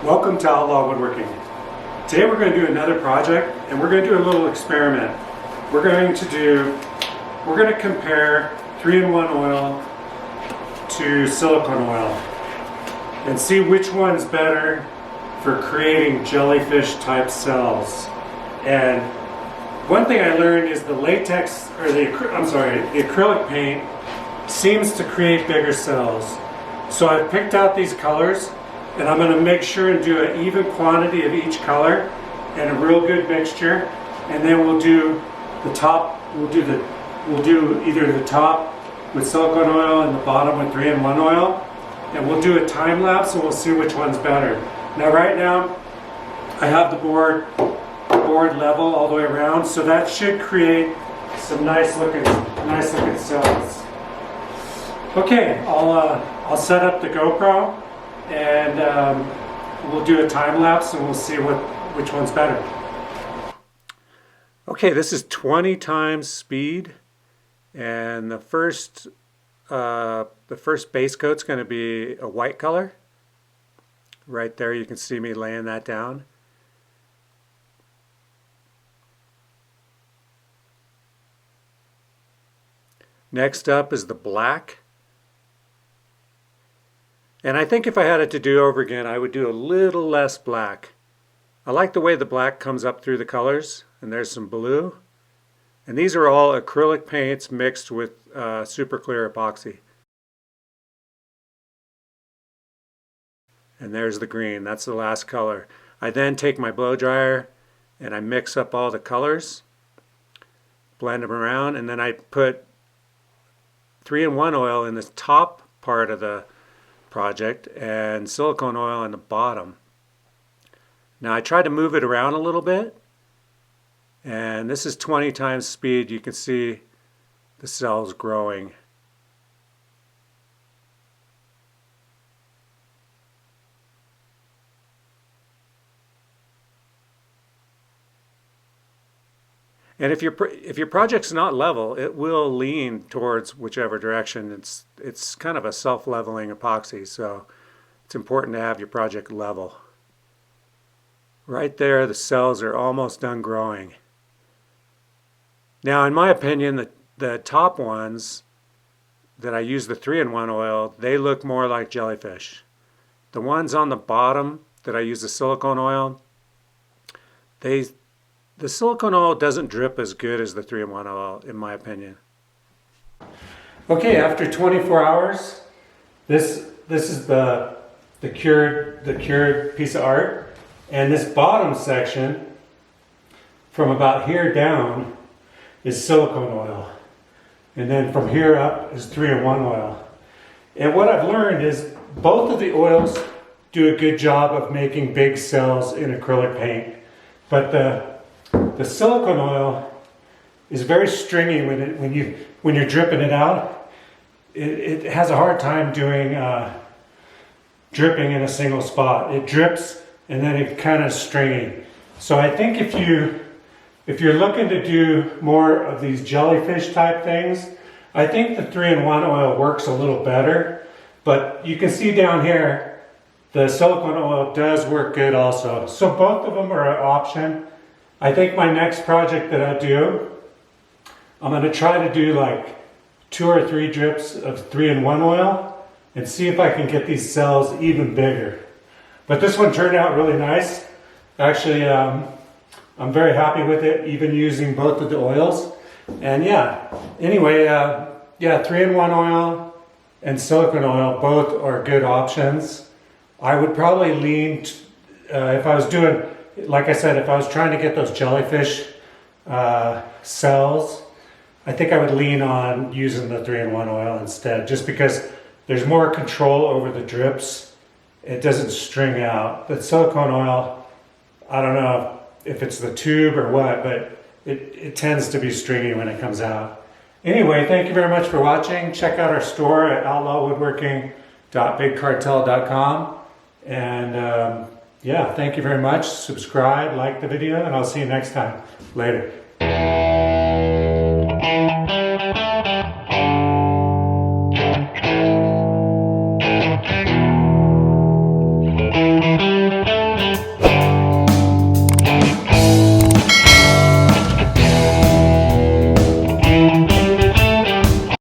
Welcome to Outlaw Woodworking. Today we're going to do another project and we're going to do a little experiment. We're going to compare 3-in-1 oil to silicone oil and see which one's better for creating jellyfish type cells. And one thing I learned is the latex, or the acrylic paint seems to create bigger cells. So I've picked out these colors and I'm going to make sure and do an even quantity of each color and a real good mixture, and then we'll do the top, we'll do either the top with silicone oil and the bottom with 3-in-1 oil, and we'll do a time lapse and we'll see which one's better. Now right now I have the board level all the way around, so that should create some nice looking cells. Okay, I'll set up the GoPro and we'll do a time lapse and we'll see which one's better. Okay, this is 20 times speed, and the first base coat's going to be a white color. Right there, you can see me laying that down. Next up is the black. And I think if I had it to do over again, I would do a little less black. I like the way the black comes up through the colors, and there's some blue. And these are all acrylic paints mixed with super clear epoxy. And there's the green, that's the last color. I then take my blow dryer and I mix up all the colors, blend them around, and then I put 3-in-1 oil in the top part of the project and silicone oil in the bottom. Now I try to move it around a little bit, and this is 20 times speed. You can see the cells growing. And if your project's not level, it will lean towards whichever direction. It's kind of a self-leveling epoxy, so it's important to have your project level. Right there, the cells are almost done growing. Now, in my opinion, the top ones that I use the 3-in-1 oil, they look more like jellyfish. The ones on the bottom that I use the silicone oil, the silicone oil doesn't drip as good as the 3-in-1 oil, in my opinion. Okay, after 24 hours, this is the cured piece of art, and this bottom section, from about here down, is silicone oil, and then from here up is 3-in-1 oil. And what I've learned is both of the oils do a good job of making big cells in acrylic paint, but the silicone oil is very stringy when you're dripping it out. It has a hard time doing dripping in a single spot. It drips and then it kind of stringy. So I think if you're looking to do more of these jellyfish type things, I think the 3-in-1 oil works a little better. But you can see down here, the silicone oil does work good also. So both of them are an option. I think my next project that I do, I'm going to try to do like 2 or 3 drips of 3-in-1 oil and see if I can get these cells even bigger. But this one turned out really nice. Actually, I'm very happy with it, even using both of the oils. And yeah, anyway, 3-in-1 oil and silicone oil both are good options. I would probably lean, if I was doing, like I said, if I was trying to get those jellyfish cells, I think I would lean on using the 3-in-1 oil instead, just because there's more control over the drips. It doesn't string out. The silicone oil, I don't know if it's the tube or what, but it tends to be stringy when it comes out. Anyway, thank you very much for watching. Check out our store at outlawwoodworking.bigcartel.com. And yeah, thank you very much. Subscribe, like the video, and I'll see you next time. Later.